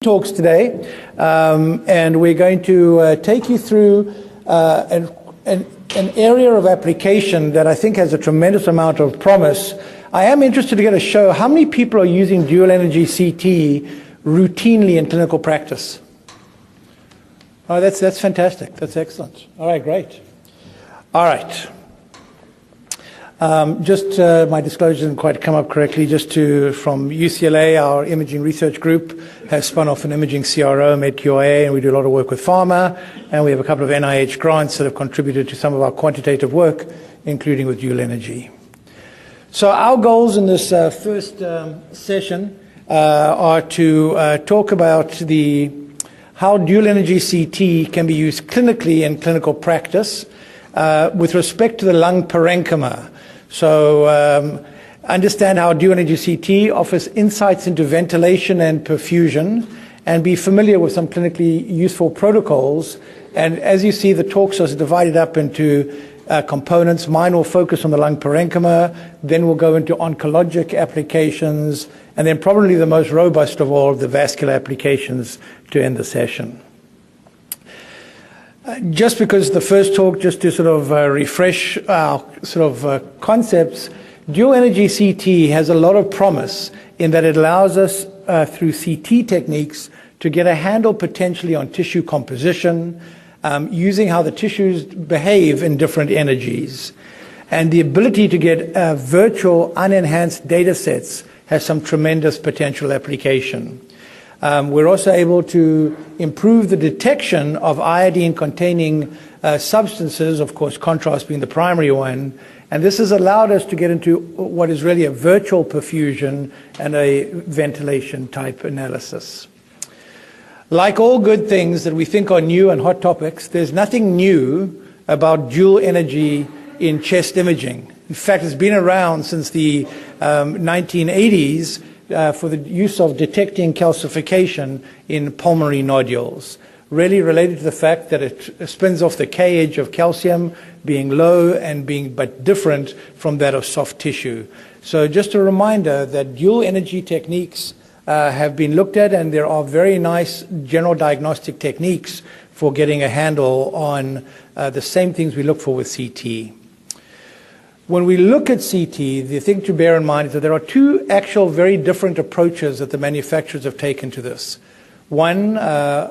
talks today, and we're going to take you through an area of application that I think has a tremendous amount of promise. I am interested to get a show how many people are using dual energy CT routinely in clinical practice. Oh, that's fantastic. That's excellent. All right, great. All right. My disclosure didn't quite come up correctly. From UCLA, our imaging research group has spun off an imaging CRO, MedQA, and we do a lot of work with pharma, and we have a couple of NIH grants that have contributed to some of our quantitative work, including with dual energy. So our goals in this first session are to talk about how dual energy CT can be used clinically in clinical practice with respect to the lung parenchyma. So understand how dual energy CT offers insights into ventilation and perfusion, and be familiar with some clinically useful protocols. And as you see, the talks are divided up into components. Mine will focus on the lung parenchyma, then we'll go into oncologic applications, and then probably the most robust of all, the vascular applications to end the session. Just because the first talk, just to sort of refresh our concepts, dual energy CT has a lot of promise in that it allows us through CT techniques to get a handle potentially on tissue composition, using how the tissues behave in different energies. And the ability to get virtual unenhanced data sets has some tremendous potential application. We're also able to improve the detection of iodine-containing substances, of course, contrast being the primary one. And this has allowed us to get into what is really a virtual perfusion and a ventilation type analysis. Like all good things that we think are new and hot topics, there's nothing new about dual energy in chest imaging. In fact, it's been around since the 1980s. For the use of detecting calcification in pulmonary nodules, really related to the fact that it spins off the K edge of calcium being low and being but different from that of soft tissue. So just a reminder that dual energy techniques have been looked at, and there are very nice general diagnostic techniques for getting a handle on the same things we look for with CT. When we look at CT, the thing to bear in mind is that there are two actual very different approaches that the manufacturers have taken to this. One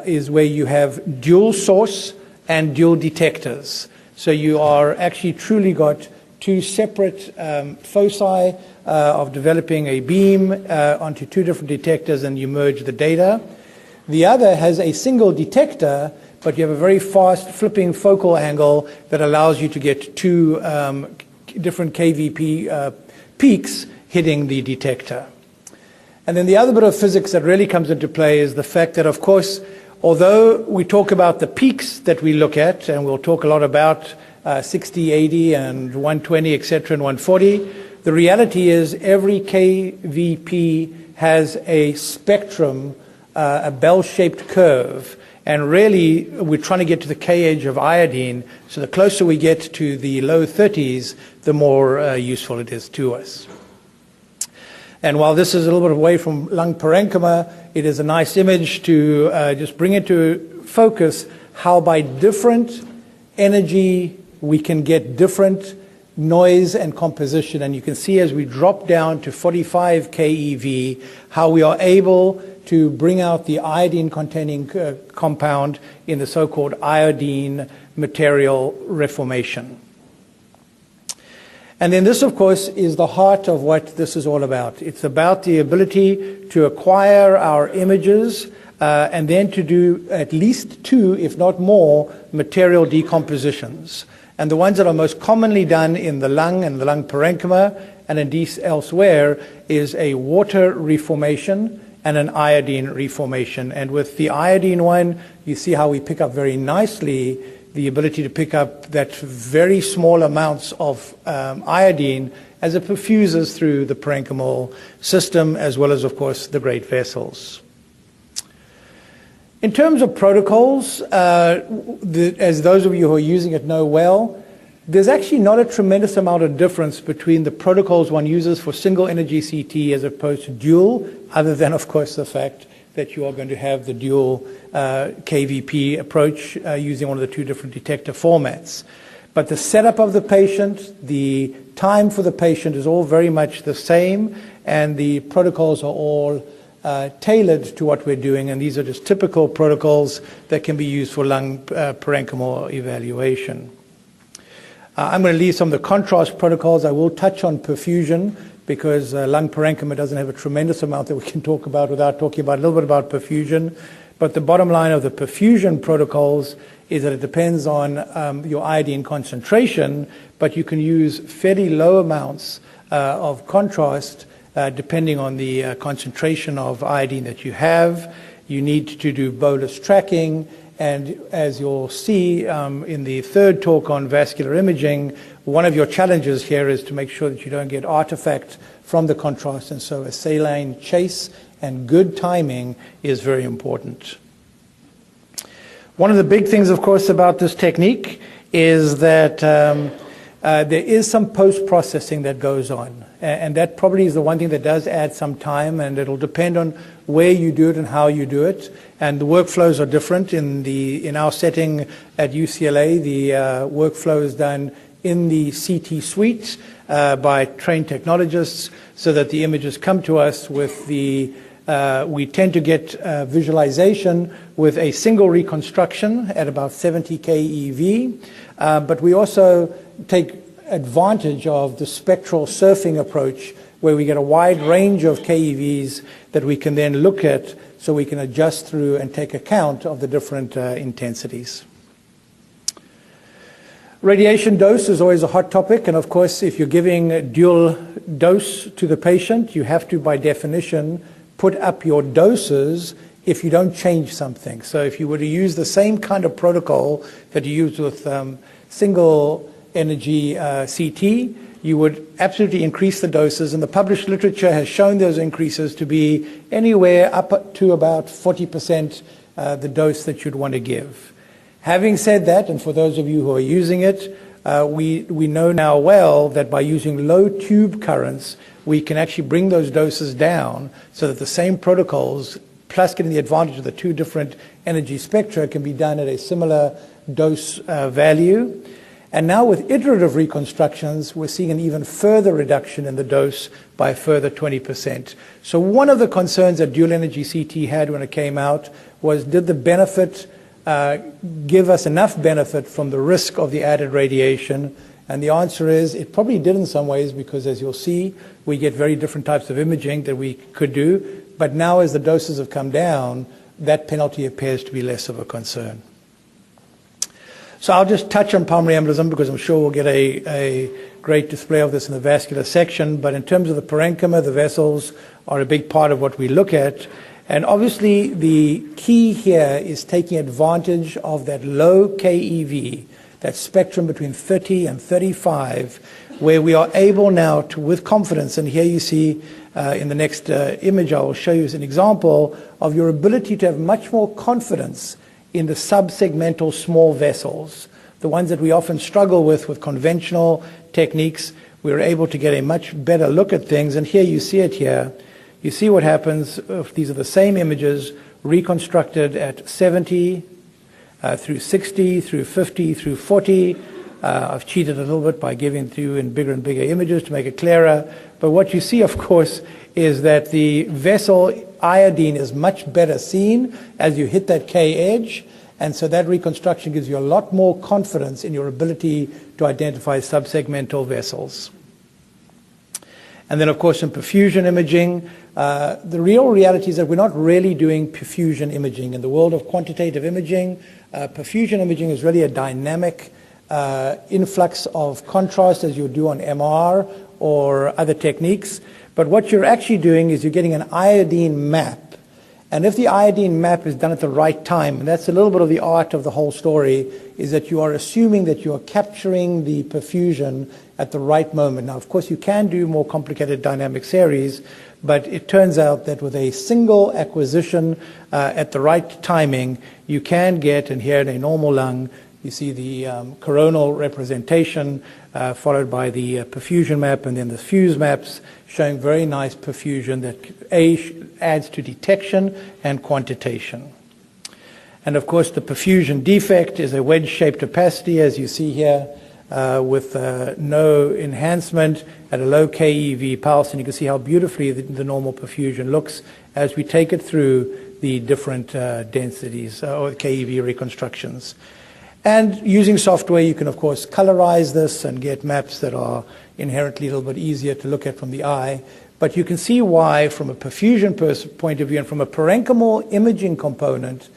is where you have dual source and dual detectors. So you are actually truly got two separate foci of developing a beam onto two different detectors, and you merge the data. The other has a single detector, but you have a very fast flipping focal angle that allows you to get two different KVP peaks hitting the detector. And then the other bit of physics that really comes into play is the fact that, of course, although we talk about the peaks that we look at, and we'll talk a lot about 60, 80, and 120, etc., and 140, the reality is every KVP has a spectrum, a bell-shaped curve. And really, we're trying to get to the K edge of iodine, so the closer we get to the low 30s, the more useful it is to us. And while this is a little bit away from lung parenchyma, it is a nice image to just bring into focus how by different energy we can get different noise and composition. And you can see as we drop down to 45 keV, how we are able to bring out the iodine-containing compound in the so-called iodine material reformation. And then this, of course, is the heart of what this is all about. It's about the ability to acquire our images and then to do at least two, if not more, material decompositions. And the ones that are most commonly done in the lung and the lung parenchyma and indeed elsewhere is a water reformation and an iodine reformation. And with the iodine one, you see how we pick up very nicely the ability to pick up that very small amounts of iodine as it perfuses through the parenchymal system, as well as, of course, the great vessels. In terms of protocols, as those of you who are using it know well, there's actually not a tremendous amount of difference between the protocols one uses for single energy CT as opposed to dual, other than, of course, the fact that you are going to have the dual KVP approach using one of the two different detector formats. But the setup of the patient, the time for the patient is all very much the same, and the protocols are all tailored to what we're doing, and these are just typical protocols that can be used for lung parenchymal evaluation. I'm going to leave some of the contrast protocols. I will touch on perfusion because lung parenchyma doesn't have a tremendous amount that we can talk about without talking about a little bit about perfusion. But the bottom line of the perfusion protocols is that it depends on your iodine concentration, but you can use fairly low amounts of contrast depending on the concentration of iodine that you have. You need to do bolus tracking, and as you'll see in the third talk on vascular imaging, one of your challenges here is to make sure that you don't get artifact from the contrast, and so a saline chase and good timing is very important. One of the big things, of course, about this technique is that there is some post-processing that goes on, and that probably is the one thing that does add some time, and it'll depend on where you do it and how you do it, and the workflows are different. In our setting at UCLA, the workflow is done in the CT suite by trained technologists so that the images come to us with the we tend to get visualization with a single reconstruction at about 70 keV, but we also take advantage of the spectral surfing approach where we get a wide range of KEVs that we can then look at so we can adjust through and take account of the different intensities. Radiation dose is always a hot topic, and of course if you're giving a dual dose to the patient, you have to by definition put up your doses if you don't change something. So if you were to use the same kind of protocol that you use with single energy CT, you would absolutely increase the doses, and the published literature has shown those increases to be anywhere up to about 40% the dose that you'd want to give. Having said that, and for those of you who are using it, we know now well that by using low tube currents, we can actually bring those doses down so that the same protocols, plus getting the advantage of the two different energy spectra, can be done at a similar dose value. And now with iterative reconstructions, we're seeing an even further reduction in the dose by a further 20%. So one of the concerns that dual energy CT had when it came out was, did the benefit give us enough benefit from the risk of the added radiation? And the answer is it probably did in some ways, because as you'll see, we get very different types of imaging that we could do. But now as the doses have come down, that penalty appears to be less of a concern. So I'll just touch on pulmonary embolism because I'm sure we'll get a great display of this in the vascular section. But in terms of the parenchyma, the vessels are a big part of what we look at. And obviously the key here is taking advantage of that low KEV, that spectrum between 30 and 35, where we are able now to, with confidence, and here you see in the next image I will show you as an example of your ability to have much more confidence in the subsegmental small vessels, the ones that we often struggle with conventional techniques. We're able to get a much better look at things, and here you see it here. You see what happens if these are the same images reconstructed at 70, through 60, through 50, through 40. I've cheated a little bit by giving it to you in bigger and bigger images to make it clearer. But what you see, of course, is that the vessel iodine is much better seen as you hit that K edge. And so that reconstruction gives you a lot more confidence in your ability to identify subsegmental vessels. And then, of course, in perfusion imaging, the real reality is that we're not really doing perfusion imaging. In the world of quantitative imaging, perfusion imaging is really a dynamic influx of contrast as you do on MR or other techniques. But what you're actually doing is you're getting an iodine map. And if the iodine map is done at the right time, and that's a little bit of the art of the whole story, is that you are assuming that you are capturing the perfusion at the right moment. Now, of course, you can do more complicated dynamic series, but it turns out that with a single acquisition at the right timing, you can get, and here in a normal lung, You see the coronal representation followed by the perfusion map and then the fuse maps showing very nice perfusion that adds to detection and quantitation. And of course the perfusion defect is a wedge-shaped opacity, as you see here, with no enhancement at a low KeV pulse, and you can see how beautifully the normal perfusion looks as we take it through the different densities or KeV reconstructions. And using software, you can of course colorize this and get maps that are inherently a little bit easier to look at from the eye. But you can see why, from a perfusion point of view and from a parenchymal imaging component,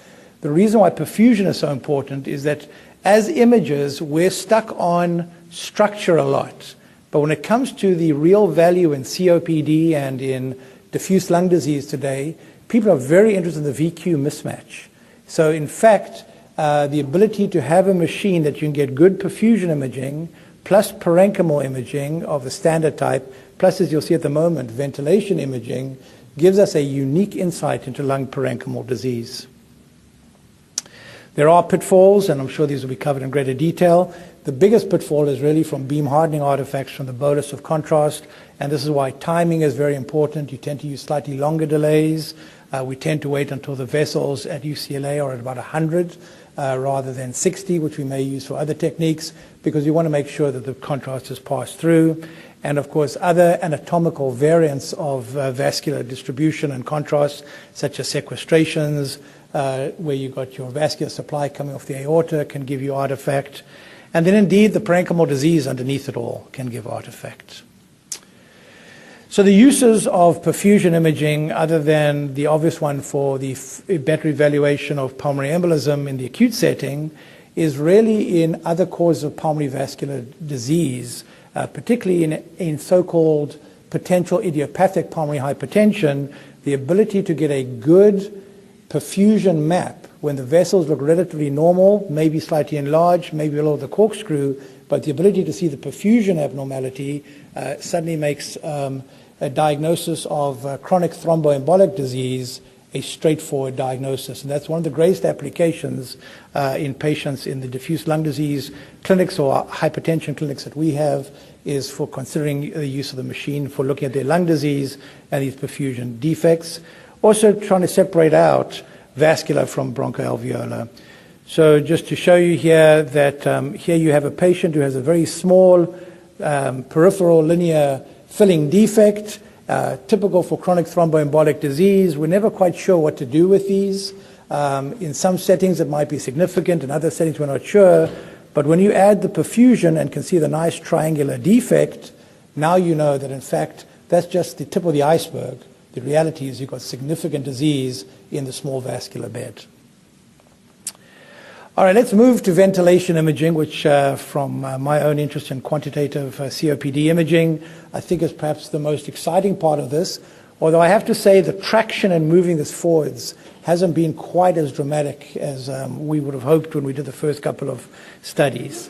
the reason why perfusion is so important is that as imagers, we're stuck on structure a lot. But when it comes to the real value in COPD and in diffuse lung disease today, people are very interested in the VQ mismatch. So in fact, the ability to have a machine that you can get good perfusion imaging plus parenchymal imaging of the standard type, plus, as you'll see at the moment, ventilation imaging, gives us a unique insight into lung parenchymal disease. There are pitfalls, and I'm sure these will be covered in greater detail. The biggest pitfall is really from beam hardening artifacts from the bolus of contrast, and this is why timing is very important. You tend to use slightly longer delays. We tend to wait until the vessels at UCLA are at about 100 rather than 60, which we may use for other techniques, because we want to make sure that the contrast is passed through. And of course, other anatomical variants of vascular distribution and contrast, such as sequestrations, where you've got your vascular supply coming off the aorta, can give you artifact. And then indeed, the parenchymal disease underneath it all can give artifact. So the uses of perfusion imaging, other than the obvious one for the better evaluation of pulmonary embolism in the acute setting, is really in other causes of pulmonary vascular disease, particularly in so-called potential idiopathic pulmonary hypertension. The ability to get a good perfusion map when the vessels look relatively normal, maybe slightly enlarged, maybe below the corkscrew, but the ability to see the perfusion abnormality suddenly makes a diagnosis of chronic thromboembolic disease a straightforward diagnosis. And that's one of the greatest applications in patients in the diffuse lung disease clinics or hypertension clinics that we have, is for considering the use of the machine for looking at their lung disease and these perfusion defects. Also trying to separate out vascular from bronchoalveolar. So just to show you here that here you have a patient who has a very small peripheral linear filling defect, typical for chronic thromboembolic disease. We're never quite sure what to do with these. In some settings it might be significant, in other settings we're not sure. But when you add the perfusion and can see the nice triangular defect, now you know that in fact that's just the tip of the iceberg. The reality is you've got significant disease in the small vascular bed. All right, let's move to ventilation imaging, which from my own interest in quantitative COPD imaging, I think is perhaps the most exciting part of this. Although I have to say the traction in moving this forwards hasn't been quite as dramatic as we would have hoped when we did the first couple of studies.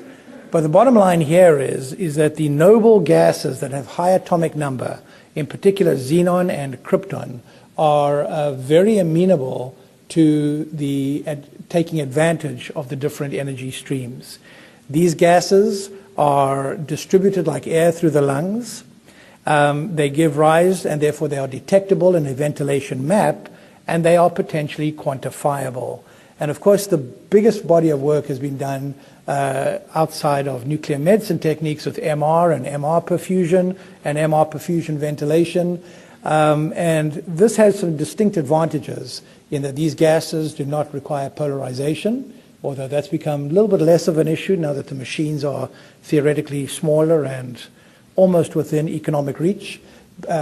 But the bottom line here is that the noble gases that have high atomic number, in particular xenon and krypton, are very amenable to the taking advantage of the different energy streams. These gases are distributed like air through the lungs. They give rise, and therefore they are detectable in a ventilation map, and they are potentially quantifiable. And of course, the biggest body of work has been done outside of nuclear medicine techniques with MR and MR perfusion and MR perfusion ventilation. And this has some distinct advantages in that these gases do not require polarization, although that's become a little bit less of an issue now that the machines are theoretically smaller and almost within economic reach.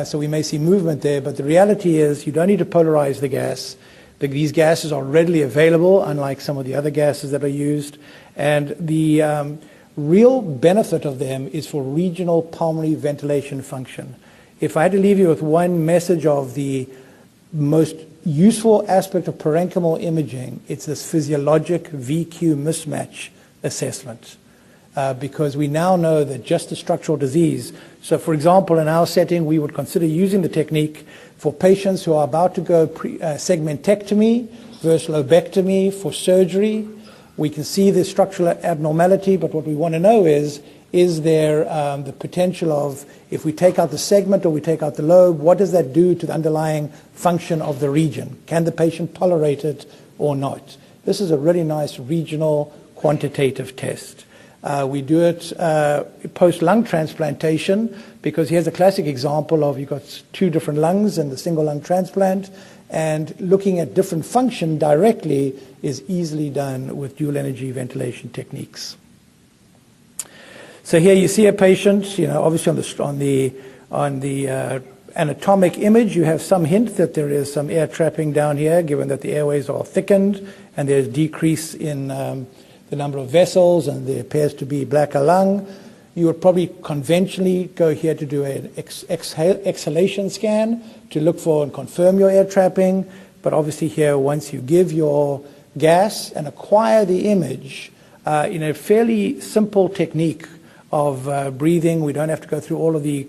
So we may see movement there, but the reality is you don't need to polarize the gas. These gases are readily available, unlike some of the other gases that are used. And the real benefit of them is for regional pulmonary ventilation function. If I had to leave you with one message of the most useful aspect of parenchymal imaging, it's this physiologic VQ mismatch assessment. Because we now know that just the structural disease, so for example in our setting we would consider using the technique for patients who are about to go segmentectomy versus lobectomy for surgery. We can see the structural abnormality, but what we want to know is there the potential of, if we take out the segment or we take out the lobe, what does that do to the underlying function of the region? Can the patient tolerate it or not? This is a really nice regional quantitative test. We do it post-lung transplantation, because here's a classic example of, you've got two different lungs in the single lung transplant, and looking at different function directly is easily done with dual energy ventilation techniques. So here you see a patient, obviously on the anatomic image, you have some hint that there is some air trapping down here, given that the airways are thickened and there's decrease in the number of vessels, and there appears to be blacker lung. You would probably conventionally go here to do an exhalation scan to look for and confirm your air trapping. But obviously here, once you give your gas and acquire the image in a fairly simple technique of breathing, we don't have to go through all of the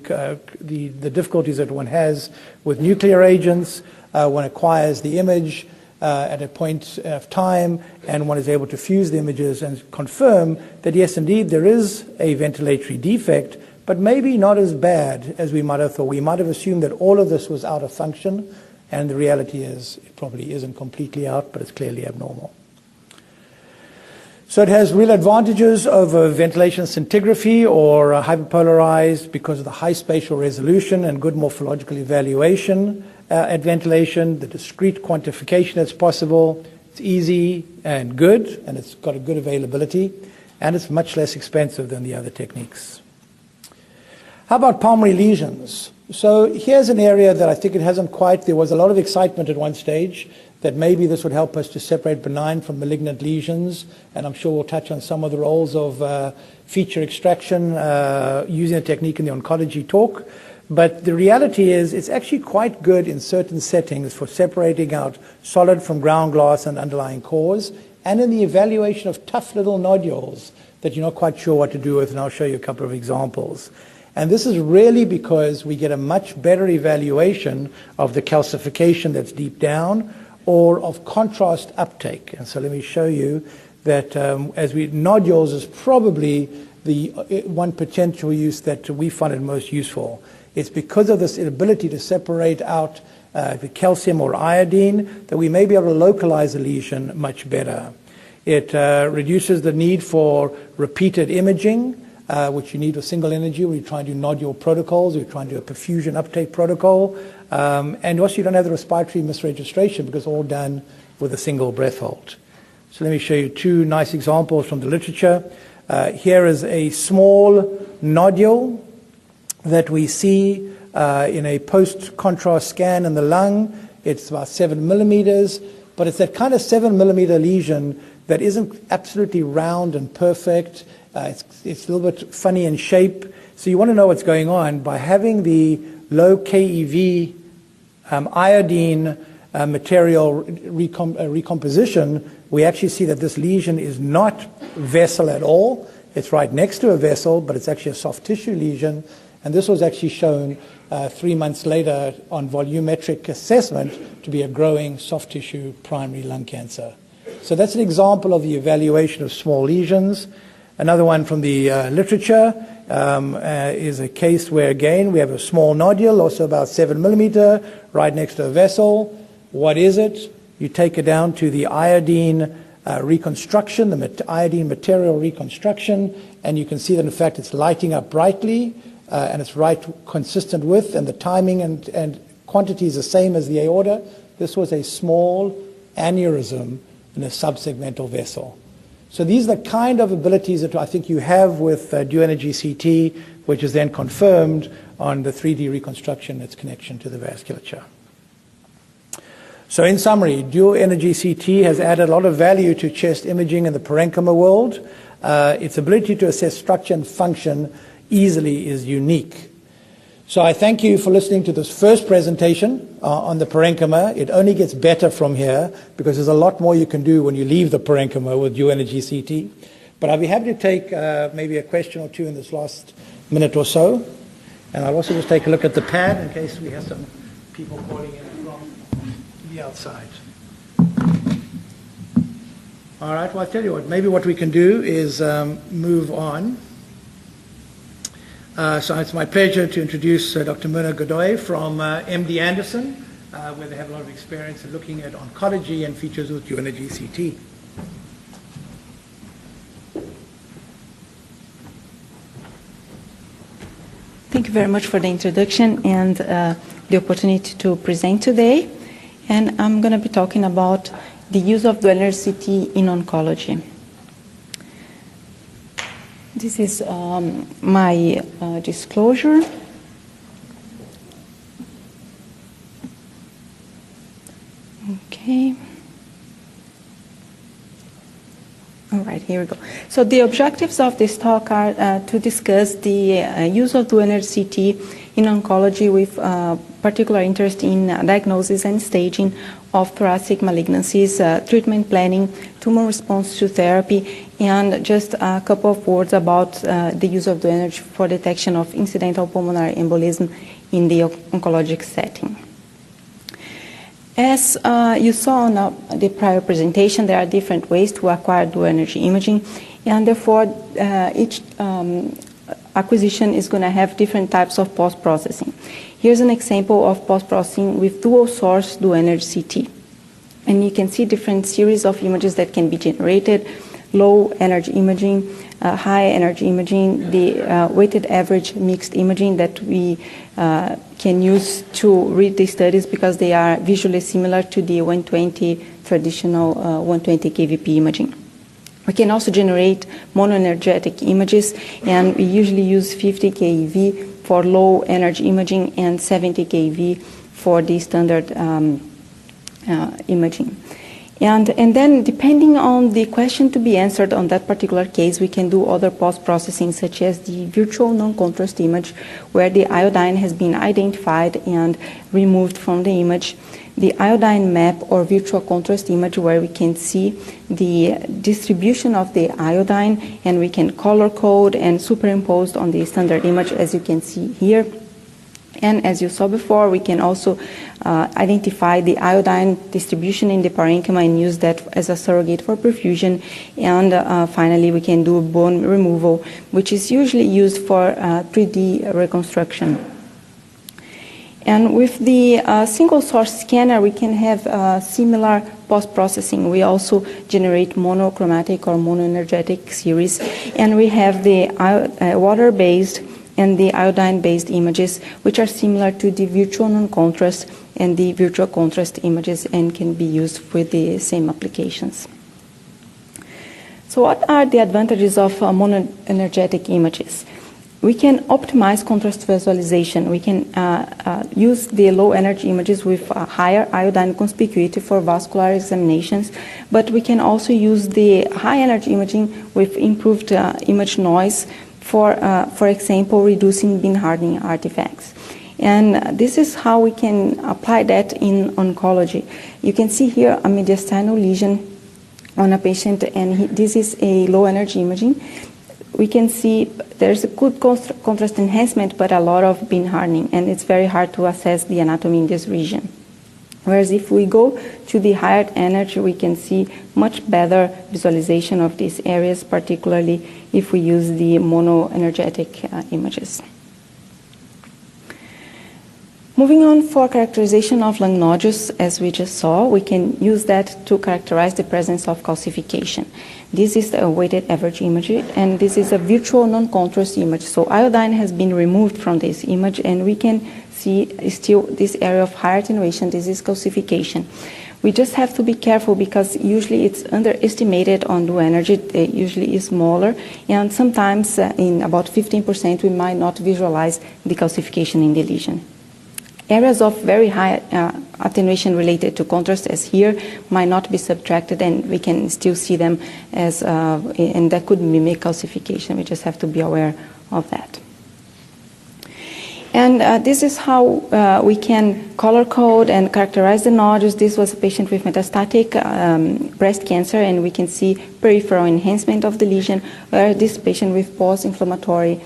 difficulties that one has with nuclear agents. One acquires the image at a point of time, and one is able to fuse the images and confirm that yes, indeed, there is a ventilatory defect, but maybe not as bad as we might have thought. We might have assumed that all of this was out of function, and the reality is it probably isn't completely out, but it's clearly abnormal. So it has real advantages over ventilation scintigraphy or hyperpolarized, because of the high spatial resolution and good morphological evaluation at ventilation, the discrete quantification that's possible. It's easy and good, and it's got a good availability, and it's much less expensive than the other techniques. How about pulmonary lesions? So here's an area that I think it hasn't quite, there was a lot of excitement at one stage that maybe this would help us to separate benign from malignant lesions, and I'm sure we'll touch on some of the roles of feature extraction using a technique in the oncology talk. But the reality is it's actually quite good in certain settings for separating out solid from ground glass and underlying cause, and in the evaluation of tough little nodules that you're not quite sure what to do with, and I'll show you a couple of examples. And this is really because we get a much better evaluation of the calcification that's deep down, or of contrast uptake. And so let me show you that nodules is probably the one potential use that we find it most useful. It's because of this ability to separate out the calcium or iodine that we may be able to localize a lesion much better. It reduces the need for repeated imaging, which you need with single energy when you try and do nodule protocols, or you try and do a perfusion uptake protocol. And also you don't have the respiratory misregistration because it's all done with a single breath hold. So let me show you two nice examples from the literature. Here is a small nodule that we see in a post-contrast scan in the lung. It's about 7 millimeters, but it's that kind of 7 millimeter lesion that isn't absolutely round and perfect. It's a little bit funny in shape. So you want to know what's going on. By having the low KeV iodine material recomposition, we actually see that this lesion is not vessel at all. It's right next to a vessel, but it's actually a soft tissue lesion. And this was actually shown 3 months later on volumetric assessment to be a growing soft tissue primary lung cancer. So that's an example of the evaluation of small lesions. Another one from the literature is a case where, again, we have a small nodule, also about 7 millimeter, right next to a vessel. What is it? You take it down to the iodine reconstruction, the iodine material reconstruction, and you can see that, in fact, it's lighting up brightly, and it's right consistent with, and the timing and quantity is the same as the aorta. This was a small aneurysm in a subsegmental vessel. So these are the kind of abilities that I think you have with dual energy CT, which is then confirmed on the 3D reconstruction, its connection to the vasculature. So in summary, dual energy CT has added a lot of value to chest imaging in the parenchyma world. Its ability to assess structure and function easily is unique. So I thank you for listening to this first presentation on the parenchyma. It only gets better from here because there's a lot more you can do when you leave the parenchyma with dual energy CT. But I'll be happy to take maybe a question or two in this last minute or so. And I'll also just take a look at the pad in case we have some people calling in from the outside. All right, well, I'll tell you what, maybe what we can do is move on. So it's my pleasure to introduce Dr. Myrna Godoy from MD Anderson, where they have a lot of experience in looking at oncology and features with dual-energy CT. Thank you very much for the introduction and the opportunity to present today. And I'm going to be talking about the use of dual-energy CT in oncology. This is my disclosure. Okay. All right, here we go. So the objectives of this talk are to discuss the use of dual-energy CT in oncology with particular interest in diagnosis and staging of thoracic malignancies, treatment planning, tumor response to therapy, and just a couple of words about the use of dual-energy for detection of incidental pulmonary embolism in the oncologic setting. As you saw on the prior presentation, there are different ways to acquire dual-energy imaging, and therefore each acquisition is going to have different types of post-processing. Here's an example of post-processing with dual-source dual-energy CT. And you can see different series of images that can be generated: low-energy imaging, high-energy imaging, the weighted average mixed imaging that we can use to read the studies because they are visually similar to the 120 traditional 120 kVp imaging. We can also generate monoenergetic images, and we usually use 50 keV for low energy imaging and 70 keV for the standard imaging. And then, depending on the question to be answered on that particular case, we can do other post-processing, such as the virtual non-contrast image, where the iodine has been identified and removed from the image. The iodine map or virtual contrast image, where we can see the distribution of the iodine, and we can color code and superimpose on the standard image, as you can see here. And as you saw before, we can also identify the iodine distribution in the parenchyma and use that as a surrogate for perfusion. And finally, we can do bone removal, which is usually used for 3D reconstruction. And with the single source scanner, we can have similar post-processing. We also generate monochromatic or monoenergetic series, and we have the water-based and the iodine-based images, which are similar to the virtual non-contrast and the virtual contrast images and can be used with the same applications. So what are the advantages of monoenergetic images? We can optimize contrast visualization. We can use the low energy images with higher iodine conspicuity for vascular examinations, but we can also use the high energy imaging with improved image noise for example, reducing beam hardening artifacts. And this is how we can apply that in oncology. You can see here a mediastinal lesion on a patient, and this is a low energy imaging. We can see there's a good contrast enhancement, but a lot of beam hardening, and it's very hard to assess the anatomy in this region. Whereas if we go to the higher energy, we can see much better visualization of these areas, particularly if we use the monoenergetic images. Moving on for characterization of lung nodules, as we just saw, we can use that to characterize the presence of calcification. This is a weighted average image, and this is a virtual non-contrast image. So iodine has been removed from this image, and we can see still this area of higher attenuation. This is calcification. We just have to be careful because usually it's underestimated on dual energy. It usually is smaller, and sometimes in about 15% we might not visualize the calcification in the lesion. Areas of very high attenuation related to contrast, as here, might not be subtracted, and we can still see them as, and that could mimic calcification. We just have to be aware of that. And this is how we can color code and characterize the nodules. This was a patient with metastatic breast cancer, and we can see peripheral enhancement of the lesion, where this patient with post-inflammatory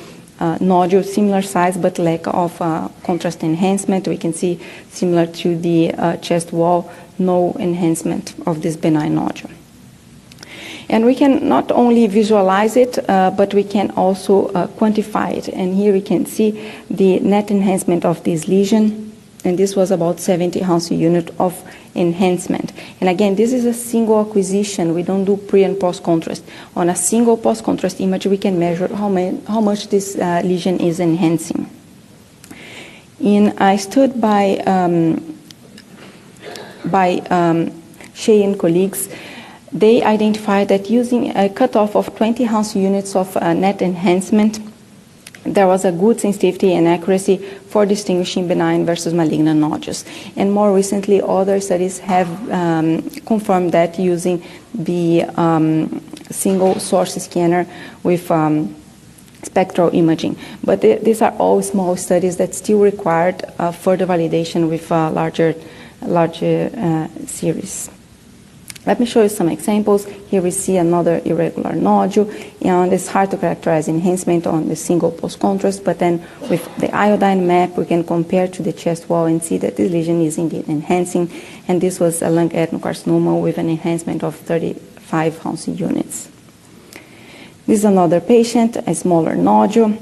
nodule, similar size but lack of contrast enhancement. We can see similar to the chest wall, no enhancement of this benign nodule. And we can not only visualize it, but we can also quantify it. And here we can see the net enhancement of this lesion. And this was about 70 Hounsfield unit of enhancement. And again, this is a single acquisition. We don't do pre and post contrast. On a single post contrast image, we can measure how much this lesion is enhancing. In a study by Shea and colleagues, they identified that using a cutoff of 20 Hounsfield units of net enhancement, there was a good sensitivity and accuracy for distinguishing benign versus malignant nodules. And more recently, other studies have confirmed that using the single source scanner with spectral imaging. But these are all small studies that still required further validation with larger series. Let me show you some examples. Here we see another irregular nodule, and it's hard to characterize enhancement on the single post-contrast, but then with the iodine map, we can compare to the chest wall and see that this lesion is indeed enhancing, and this was a lung adenocarcinoma with an enhancement of 35 Hounsfield units. This is another patient, a smaller nodule,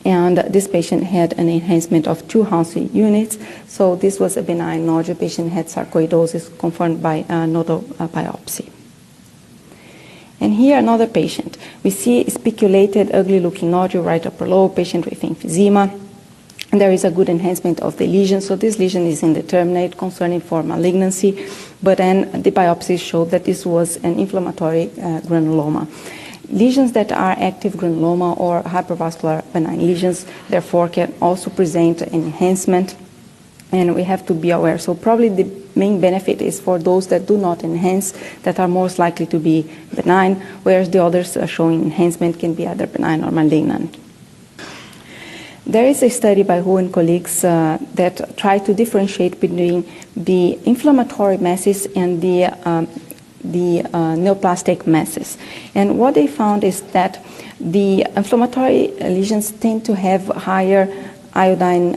and this patient had an enhancement of 2 Hounsfield units. So this was a benign nodule. Patient had sarcoidosis confirmed by nodal biopsy. And here another patient. We see a spiculated, ugly-looking nodule, right upper lobe, patient with emphysema. And there is a good enhancement of the lesion. So this lesion is indeterminate, concerning for malignancy. But then the biopsy showed that this was an inflammatory granuloma. Lesions that are active granuloma or hypervascular benign lesions, therefore, can also present enhancement, and we have to be aware. So probably the main benefit is for those that do not enhance, that are most likely to be benign, whereas the others showing enhancement can be either benign or malignant. There is a study by Hu and colleagues that try to differentiate between the inflammatory masses and the neoplastic masses. And what they found is that the inflammatory lesions tend to have higher iodine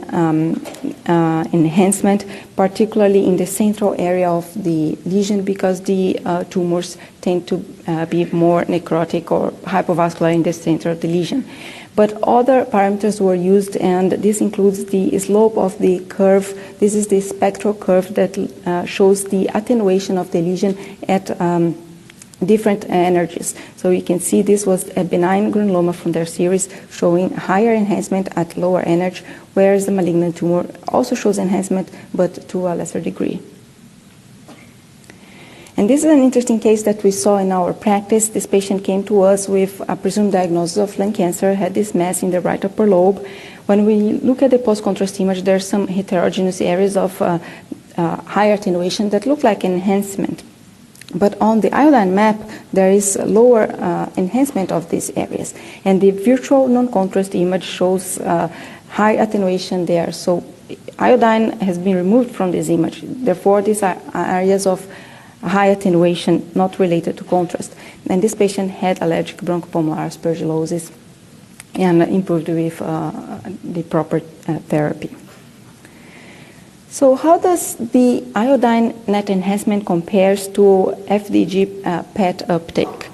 enhancement, particularly in the central area of the lesion, because the tumors tend to be more necrotic or hypovascular in the center of the lesion. But other parameters were used, and this includes the slope of the curve. This is the spectral curve that shows the attenuation of the lesion at different energies. So you can see this was a benign granuloma from their series showing higher enhancement at lower energy, whereas the malignant tumor also shows enhancement, but to a lesser degree. And this is an interesting case that we saw in our practice. This patient came to us with a presumed diagnosis of lung cancer, had this mass in the right upper lobe. When we look at the post-contrast image, there are some heterogeneous areas of high attenuation that look like enhancement. But on the iodine map, there is lower enhancement of these areas. And the virtual non-contrast image shows high attenuation there. So iodine has been removed from this image. Therefore, these are areas of high attenuation not related to contrast. And this patient had allergic bronchopulmonary aspergillosis and improved with the proper therapy. So how does the iodine net enhancement compares to FDG PET uptake?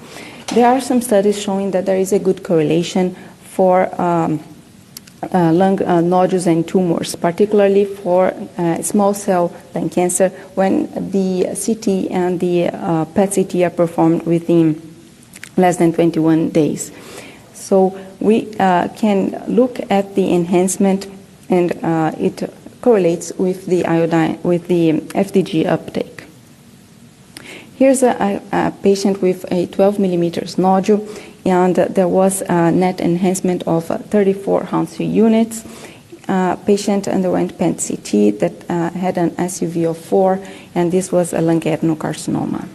There are some studies showing that there is a good correlation for lung nodules and tumors, particularly for small cell lung cancer, when the CT and the PET-CT are performed within less than 21 days. So we can look at the enhancement, and it correlates with the iodine, with the FDG uptake. Here's a patient with a 12 millimeters nodule, and there was a net enhancement of 34 Hounsfield units. Patient underwent PET-CT that had an SUV of 4, and this was a lung adenocarcinoma.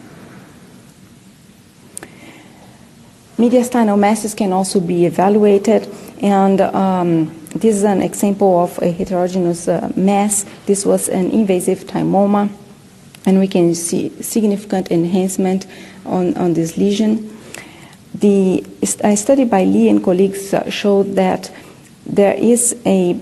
Mediastinal masses can also be evaluated, and this is an example of a heterogeneous mass. This was an invasive thymoma, and we can see significant enhancement on this lesion. A study by Lee and colleagues showed that there is a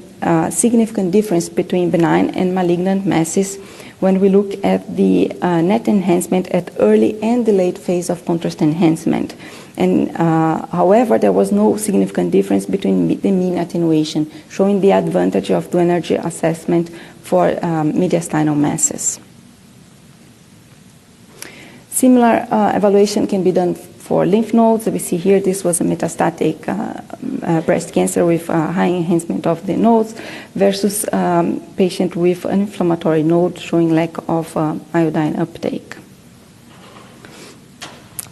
significant difference between benign and malignant masses when we look at the net enhancement at early and the late phase of contrast enhancement. And however, there was no significant difference between the mean attenuation, showing the advantage of the energy assessment for mediastinal masses. Similar evaluation can be done for lymph nodes. We see here this was a metastatic breast cancer with high enhancement of the nodes versus patient with an inflammatory node showing lack of iodine uptake.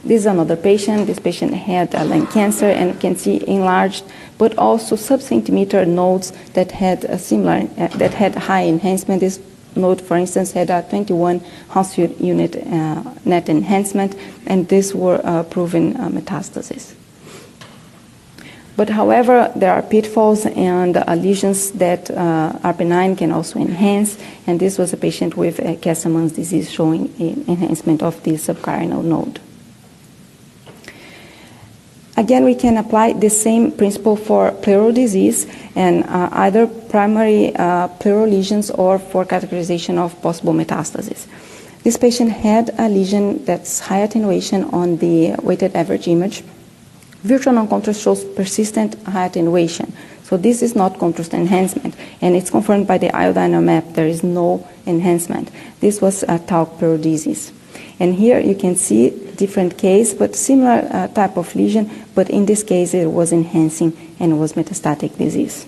This is another patient. This patient had lung cancer, and you can see enlarged, but also sub-centimeter nodes that had a similar, that had high enhancement. This node, for instance, had a 21 Hounsfield unit net enhancement, and these were proven metastases. But however, there are pitfalls and lesions that are benign can also enhance, and this was a patient with Castleman's disease showing enhancement of the subcarinal node. Again, we can apply the same principle for pleural disease and either primary pleural lesions or for categorization of possible metastases. This patient had a lesion that's high attenuation on the weighted average image. Virtual non-contrast shows persistent high attenuation. So this is not contrast enhancement, and it's confirmed by the iodine map. There is no enhancement. This was a talc pleural disease. And here you can see different case, but similar type of lesion, but in this case it was enhancing and was metastatic disease.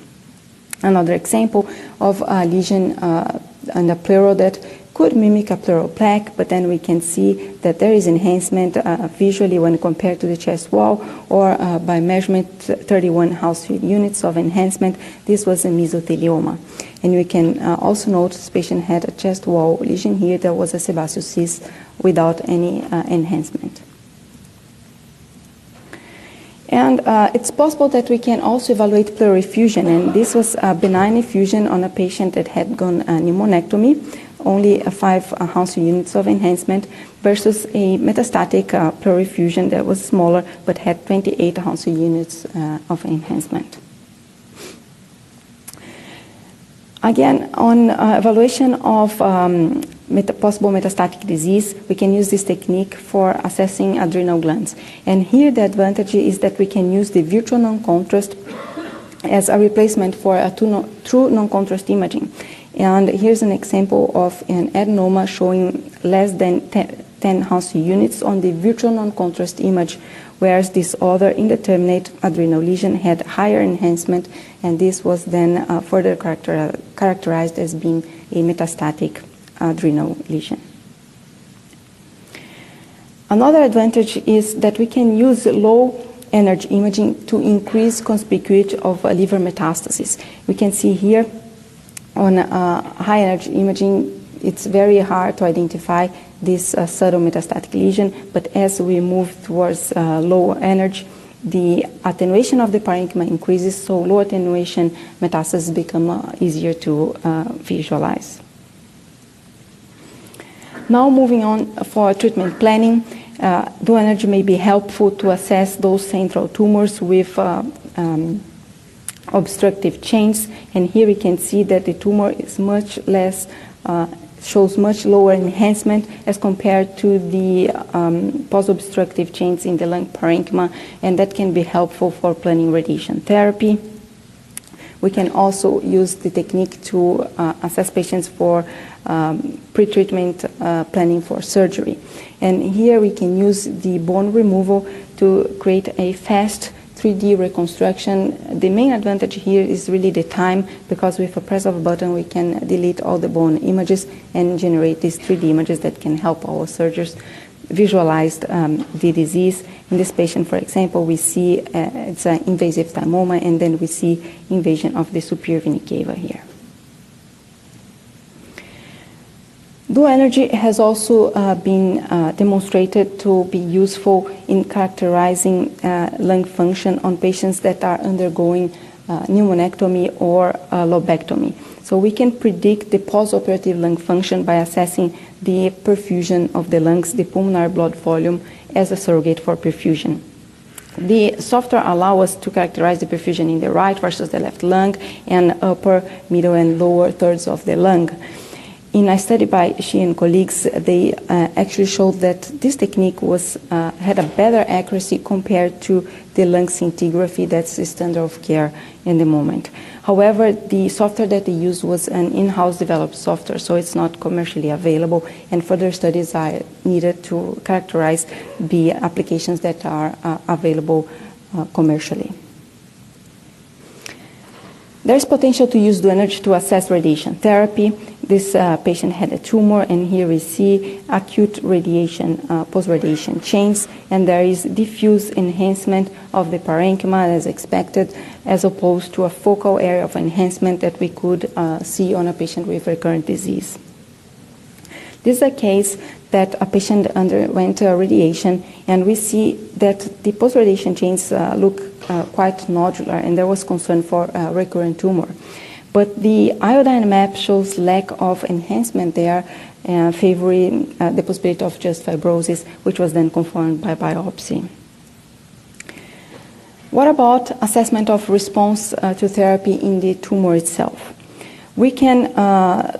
Another example of a lesion on the pleural that could mimic a pleural plaque, but then we can see that there is enhancement visually when compared to the chest wall, or by measurement 31 Hounsfield units of enhancement. This was a mesothelioma. And we can also note this patient had a chest wall lesion here. There was a sebaceous cyst without any enhancement. And it's possible that we can also evaluate pleural effusion, and this was a benign effusion on a patient that had gone pneumonectomy, only 5 Hounsfield units of enhancement, versus a metastatic pleural effusion that was smaller but had 28 Hounsfield units of enhancement. Again, on evaluation of possible metastatic disease, we can use this technique for assessing adrenal glands. And here the advantage is that we can use the virtual non-contrast as a replacement for a true non-contrast imaging. And here's an example of an adenoma showing less than 10 Hounsfield units on the virtual non-contrast image, whereas this other indeterminate adrenal lesion had higher enhancement, and this was then further characterized as being a metastatic adrenal lesion. Another advantage is that we can use low energy imaging to increase conspicuity of liver metastasis. We can see here on high energy imaging, it's very hard to identify this subtle metastatic lesion, but as we move towards low energy, the attenuation of the parenchyma increases, so low attenuation metastases become easier to visualize. Now moving on for treatment planning, dual energy may be helpful to assess those central tumors with obstructive changes, and here we can see that the tumor is much less, shows much lower enhancement as compared to the post-obstructive changes in the lung parenchyma, and that can be helpful for planning radiation therapy. We can also use the technique to assess patients for pre-treatment planning for surgery. And here we can use the bone removal to create a fast 3D reconstruction. The main advantage here is really the time, because with a press of a button we can delete all the bone images and generate these 3D images that can help our surgeons visualize the disease. In this patient, for example, we see it's an invasive thymoma, and then we see invasion of the superior vena cava here. Dual energy has also been demonstrated to be useful in characterizing lung function on patients that are undergoing pneumonectomy or lobectomy. So we can predict the postoperative lung function by assessing the perfusion of the lungs, the pulmonary blood volume, as a surrogate for perfusion. The software allows us to characterize the perfusion in the right versus the left lung, and upper, middle, and lower thirds of the lung. In a study by Shi and colleagues, they actually showed that this technique had a better accuracy compared to the lung scintigraphy that's the standard of care in the moment. However, the software that they used was an in-house developed software, so it's not commercially available, and further studies are needed to characterize the applications that are available commercially. There's potential to use the energy to assess radiation therapy. This patient had a tumor, and here we see acute radiation, post-radiation change, and there is diffuse enhancement of the parenchyma as expected, as opposed to a focal area of enhancement that we could see on a patient with recurrent disease. This is a case that a patient underwent radiation, and we see that the post-radiation changes look quite nodular, and there was concern for recurrent tumor. But the iodine map shows lack of enhancement there, favoring the possibility of just fibrosis, which was then confirmed by biopsy. What about assessment of response to therapy in the tumor itself? We can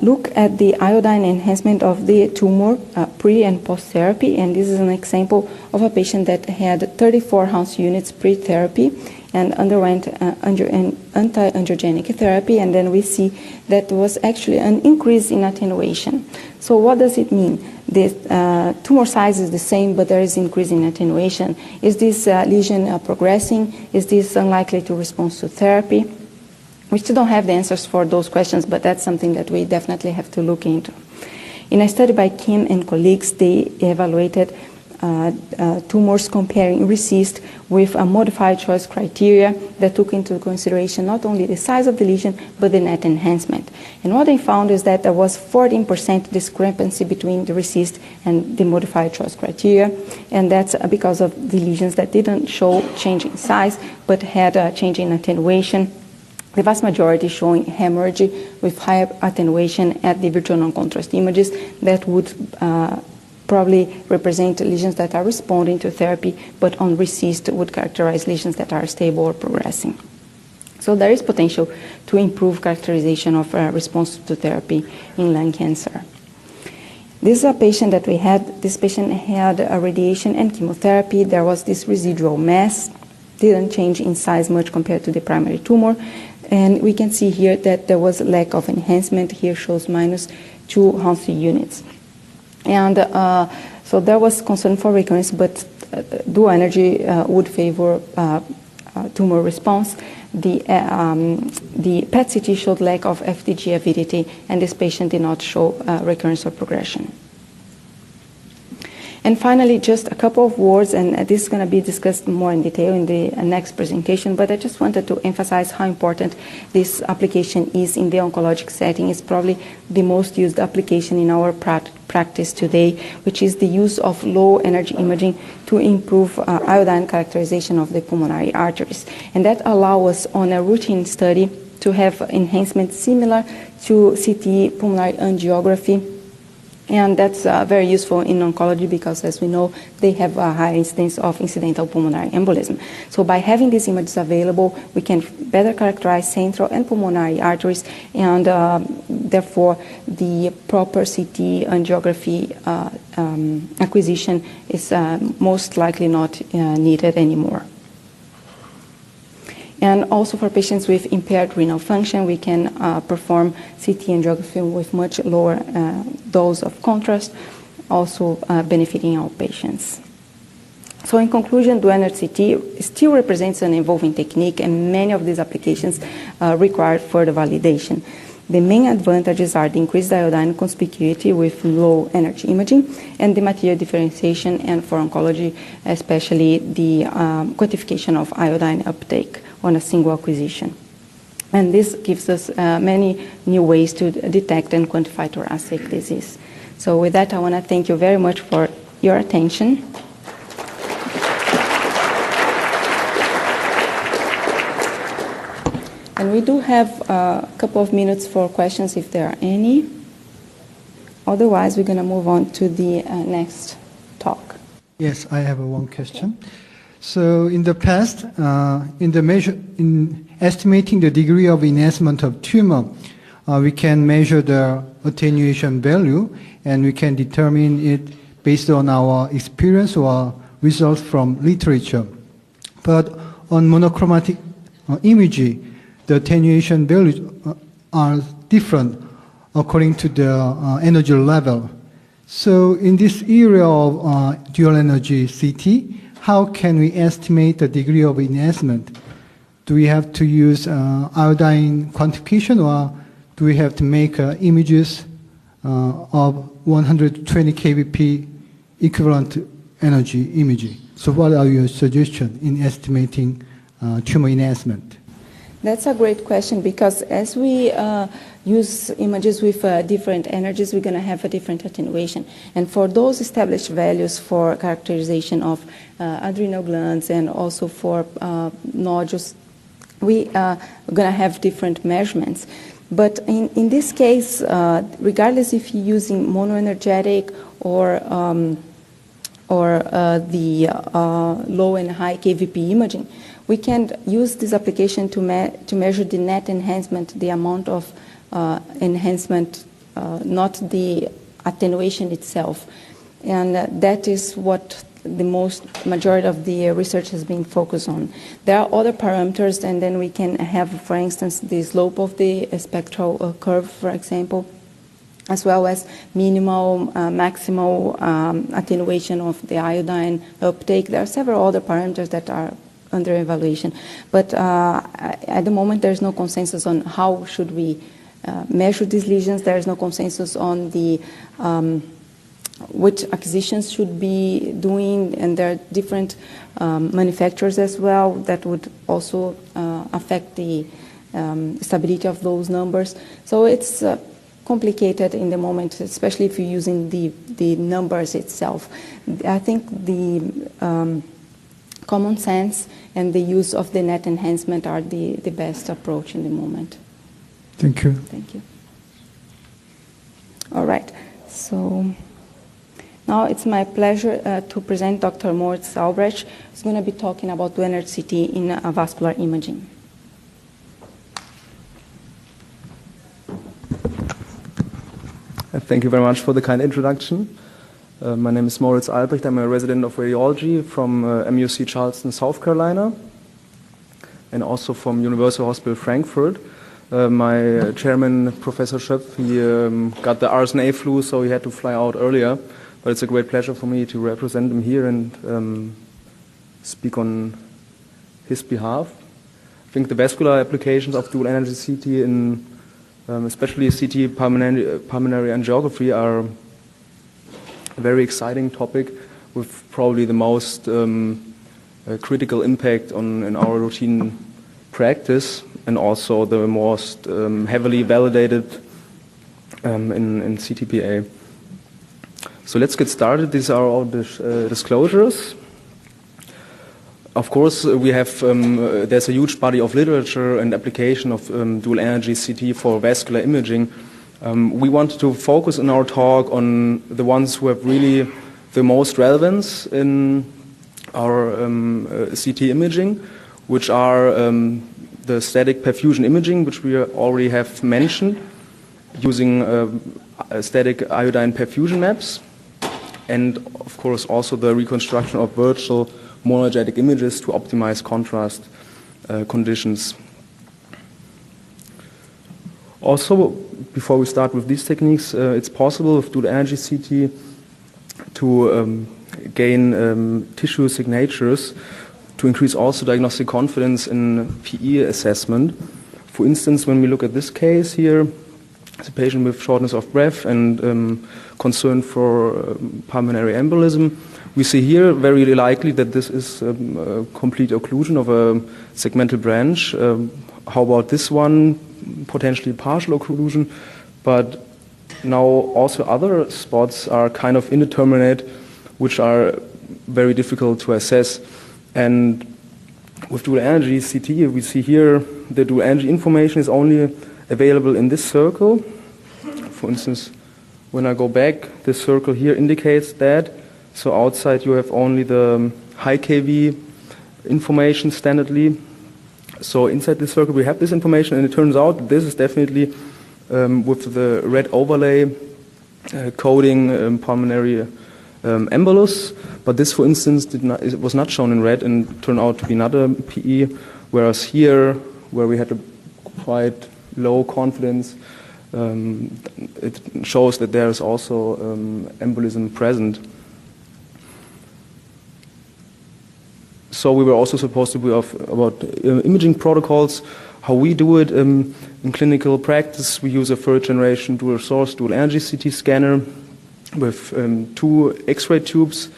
look at the iodine enhancement of the tumor pre and post therapy, and this is an example of a patient that had 34 Hounsfield units pre-therapy and underwent an anti-angiogenic therapy, and then we see that there was actually an increase in attenuation. So what does it mean? The tumor size is the same, but there is increase in attenuation. Is this lesion progressing? Is this unlikely to respond to therapy? We still don't have the answers for those questions, but that's something that we definitely have to look into. In a study by Kim and colleagues, they evaluated tumors comparing RECIST with a modified choice criteria that took into consideration not only the size of the lesion, but the net enhancement. And what they found is that there was 14% discrepancy between the RECIST and the modified choice criteria, and that's because of the lesions that didn't show change in size, but had a change in attenuation. The vast majority showing hemorrhage with high attenuation at the virtual non-contrast images that would probably represent lesions that are responding to therapy, but on RECIST would characterize lesions that are stable or progressing. So there is potential to improve characterization of response to therapy in lung cancer. This is a patient that we had. This patient had a radiation and chemotherapy. There was this residual mass, didn't change in size much compared to the primary tumor. And we can see here that there was a lack of enhancement. Here shows -2 Hounsfield units. And so there was concern for recurrence, but dual energy would favor tumor response. The PET-CT showed lack of FDG avidity, and this patient did not show recurrence or progression. And finally, just a couple of words, and this is going to be discussed more in detail in the next presentation, but I just wanted to emphasize how important this application is in the oncologic setting. It's probably the most used application in our practice today, which is the use of low energy imaging to improve iodine characterization of the pulmonary arteries. And that allows us on a routine study to have enhancement similar to CT pulmonary angiography. And that's very useful in oncology because, as we know, they have a high incidence of incidental pulmonary embolism. So by having these images available, we can better characterize central and pulmonary arteries, and therefore the proper CT angiography acquisition is most likely not needed anymore. And also for patients with impaired renal function, we can perform CT angiography with much lower dose of contrast, also benefiting our patients. So in conclusion, dual energy CT still represents an evolving technique, and many of these applications require further validation. The main advantages are the increased iodine conspicuity with low energy imaging and the material differentiation, and for oncology, especially the quantification of iodine uptake on a single acquisition. And this gives us many new ways to detect and quantify thoracic disease. So with that, I want to thank you very much for your attention. And we do have a couple of minutes for questions if there are any. Otherwise, we're going to move on to the next talk. Yes, I have one question. So in the past, in estimating the degree of enhancement of tumor, we can measure the attenuation value, and we can determine it based on our experience or results from literature. But on monochromatic imaging, the attenuation values are different according to the energy level. So in this area of dual energy CT, how can we estimate the degree of enhancement? Do we have to use iodine quantification, or do we have to make images of 120 kVp equivalent energy imaging? So what are your suggestions in estimating tumor enhancement? That's a great question, because as we use images with different energies, we're going to have a different attenuation. And for those established values for characterization of adrenal glands and also for nodules, we are going to have different measurements. But in this case, regardless if you're using monoenergetic or the low and high kVp imaging, we can use this application to measure the net enhancement, the amount of enhancement, not the attenuation itself. And that is what the majority of the research has been focused on. There are other parameters, and then we can have, for instance, the slope of the spectral curve, for example, as well as minimal, maximal attenuation of the iodine uptake. There are several other parameters that are under evaluation. But at the moment, there's no consensus on how should we measure these lesions. There is no consensus on the which acquisitions should be doing, and there are different manufacturers as well that would also affect the stability of those numbers. So it's complicated in the moment, especially if you're using the numbers itself. I think the common sense and the use of the net enhancement are the best approach in the moment. Thank you. Thank you. All right. So now it's my pleasure to present Dr. Moritz Albrecht, who's going to be talking about dual energy CT in vascular imaging. Thank you very much for the kind introduction. My name is Moritz Albrecht. I'm a resident of radiology from MUC Charleston, South Carolina, and also from Universal Hospital Frankfurt. My chairman, Professor Schöpf, he got the RSNA flu, so he had to fly out earlier. But it's a great pleasure for me to represent him here and speak on his behalf. I think the vascular applications of dual energy CT in especially CT pulmonary angiography are a very exciting topic with probably the most critical impact in our routine practice, and also the most heavily validated in CTPA. So let's get started. These are all the disclosures. Of course, we have there's a huge body of literature and application of dual energy CT for vascular imaging. We wanted to focus in our talk on the ones who have really the most relevance in our CT imaging, which are the static perfusion imaging, which we already have mentioned, using static iodine perfusion maps, and of course also the reconstruction of virtual monoenergetic images to optimize contrast conditions. Also, before we start with these techniques, it's possible with dual energy CT to gain tissue signatures to increase also diagnostic confidence in PE assessment. For instance, when we look at this case here, it's a patient with shortness of breath and concern for pulmonary embolism. We see here very likely that this is a complete occlusion of a segmental branch. How about this one? Potentially partial occlusion. But now also other spots are kind of indeterminate, which are very difficult to assess. And with dual energy CT, we see here the dual energy information is only available in this circle. For instance, when I go back, this circle here indicates that. So outside you have only the high kV information standardly. So inside this circle we have this information, and it turns out this is definitely with the red overlay coding pulmonary embolus. But this, for instance, it was not shown in red and turned out to be another PE, whereas here, where we had a quite low confidence, it shows that there is also embolism present. So we were also supposed to be about imaging protocols, how we do it in clinical practice. We use a third generation dual source, dual energy CT scanner with 2 X-ray tubes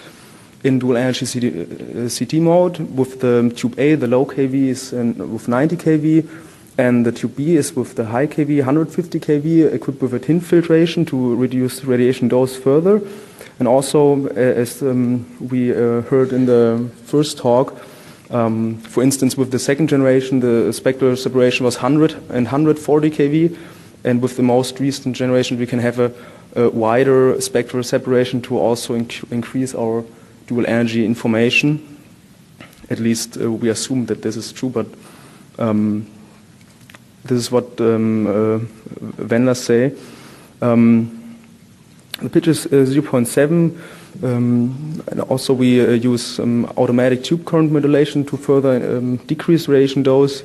in dual energy CT mode. With the tube A, the low kV is with 90 kV, and the tube B is with the high kV, 150 kV, equipped with a thin filtration to reduce radiation dose further. And also, as we heard in the first talk, for instance, with the second generation, the spectral separation was 100 and 140 kV, and with the most recent generation, we can have a wider spectral separation to also increase our dual energy information. At least we assume that this is true, but this is what vendors say. The pitch is 0.7, and also we use automatic tube current modulation to further decrease radiation dose.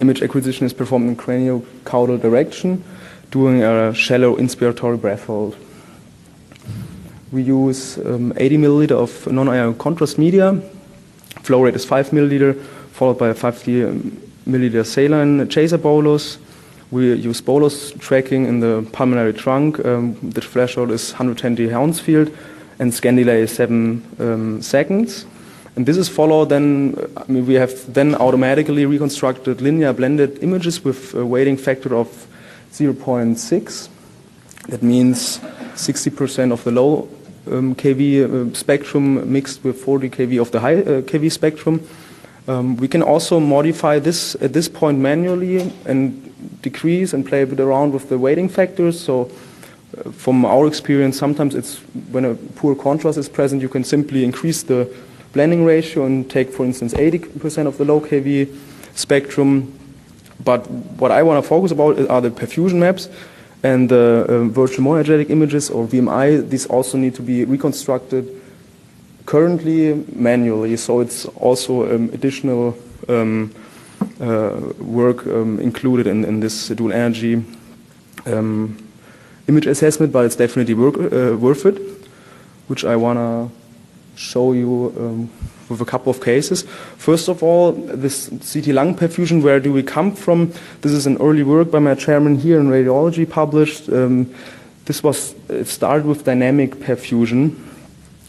Image acquisition is performed in craniocaudal direction, doing a shallow inspiratory breath hold. We use 80 milliliter of non-ionic contrast media. Flow rate is 5 milliliter, followed by a 50 milliliter saline chaser bolus. We use bolus tracking in the pulmonary trunk. The threshold is 120 Hounsfield, and scan delay is 7 seconds. And this is followed then, we have then automatically reconstructed linear blended images with a weighting factor of 0.6. That means 60% of the low kV spectrum mixed with 40 kV of the high kV spectrum. We can also modify this at this point manually and decrease and play a bit around with the weighting factors. So from our experience, sometimes it's when a poor contrast is present, you can simply increase the blending ratio and take, for instance, 80% of the low kV spectrum. But what I want to focus about are the perfusion maps and the virtual monoenergetic images, or VMI. These also need to be reconstructed currently manually, so it's also additional work included in this dual energy image assessment, but it's definitely worth it, which I want to show you with a couple of cases. First of all, this CT lung perfusion, where do we come from? This is an early work by my chairman here in radiology published. It started with dynamic perfusion.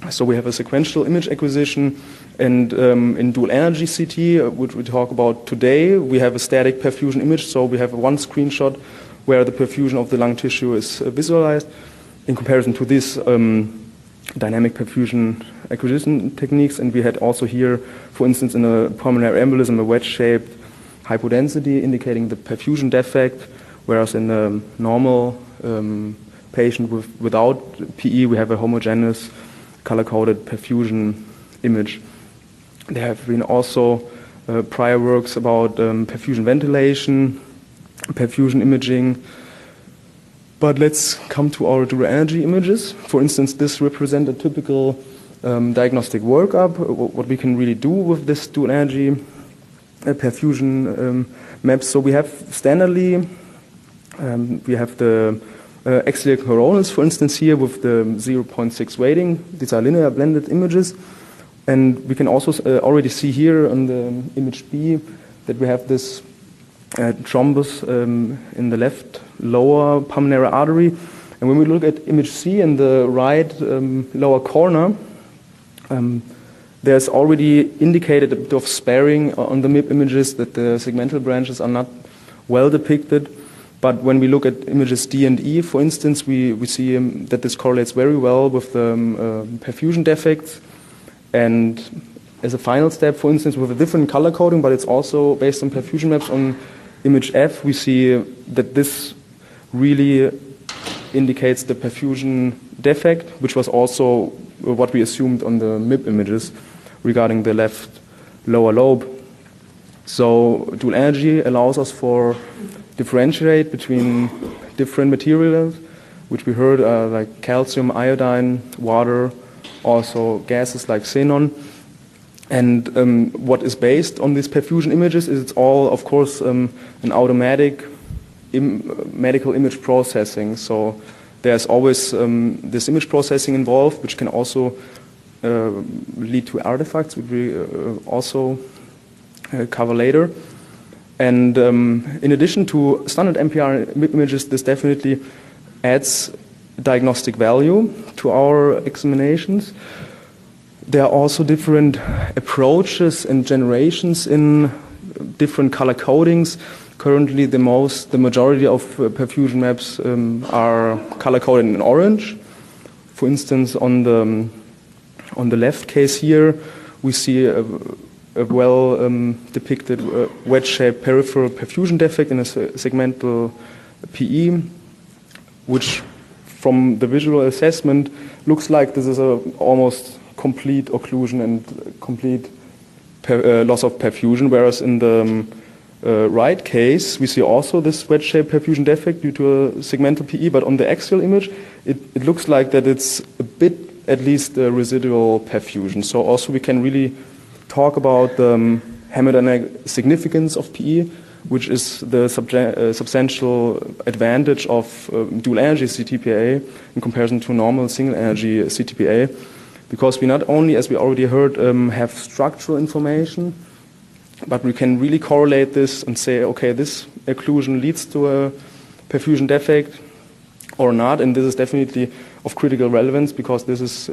So we have a sequential image acquisition, and in dual energy CT, which we talk about today, we have a static perfusion image. So we have one screenshot where the perfusion of the lung tissue is visualized in comparison to this dynamic perfusion acquisition techniques. And we had also here, for instance, in a pulmonary embolism, a wedge-shaped hypodensity indicating the perfusion defect, whereas in a normal patient without PE, we have a homogeneous color-coded perfusion image. There have been also prior works about perfusion ventilation, perfusion imaging. But let's come to our dual energy images. For instance, this represents a typical diagnostic workup, what we can really do with this dual energy perfusion maps. So we have standardly, we have the axillary coronals, for instance, here with the 0.6 weighting. These are linear blended images. And we can also already see here on the image B that we have this thrombus in the left lower pulmonary artery. And when we look at image C in the right lower corner, there's already indicated a bit of sparing on the MIP images, that the segmental branches are not well depicted. But when we look at images D and E, for instance, we see that this correlates very well with the perfusion defects. And as a final step, for instance, with a different color coding, but it's also based on perfusion maps on image F, we see that this really indicates the perfusion defect, which was also what we assumed on the MIP images regarding the left lower lobe. So dual energy allows us for differentiate between different materials, which we heard like calcium, iodine, water, also gases like xenon. And what is based on these perfusion images is it's all, of course, an automatic medical image processing. So there's always this image processing involved, which can also lead to artifacts, which we also cover later. And in addition to standard MPR images, this definitely adds diagnostic value to our examinations. There are also different approaches and generations in different color codings. Currently, the majority of perfusion maps are color coded in orange. For instance, on the left case here, we see a well depicted wedge-shaped peripheral perfusion defect in a segmental PE, which from the visual assessment looks like this is a almost complete occlusion and complete loss of perfusion, whereas in the right case we see also this wedge-shaped perfusion defect due to a segmental PE, but on the axial image it looks like that it's a bit at least residual perfusion. So also we can really talk about the hemodynamic significance of PE, which is the substantial advantage of dual energy CTPA in comparison to normal single energy CTPA, because we not only, as we already heard, have structural information, but we can really correlate this and say, okay, this occlusion leads to a perfusion defect or not, and this is definitely of critical relevance because this is,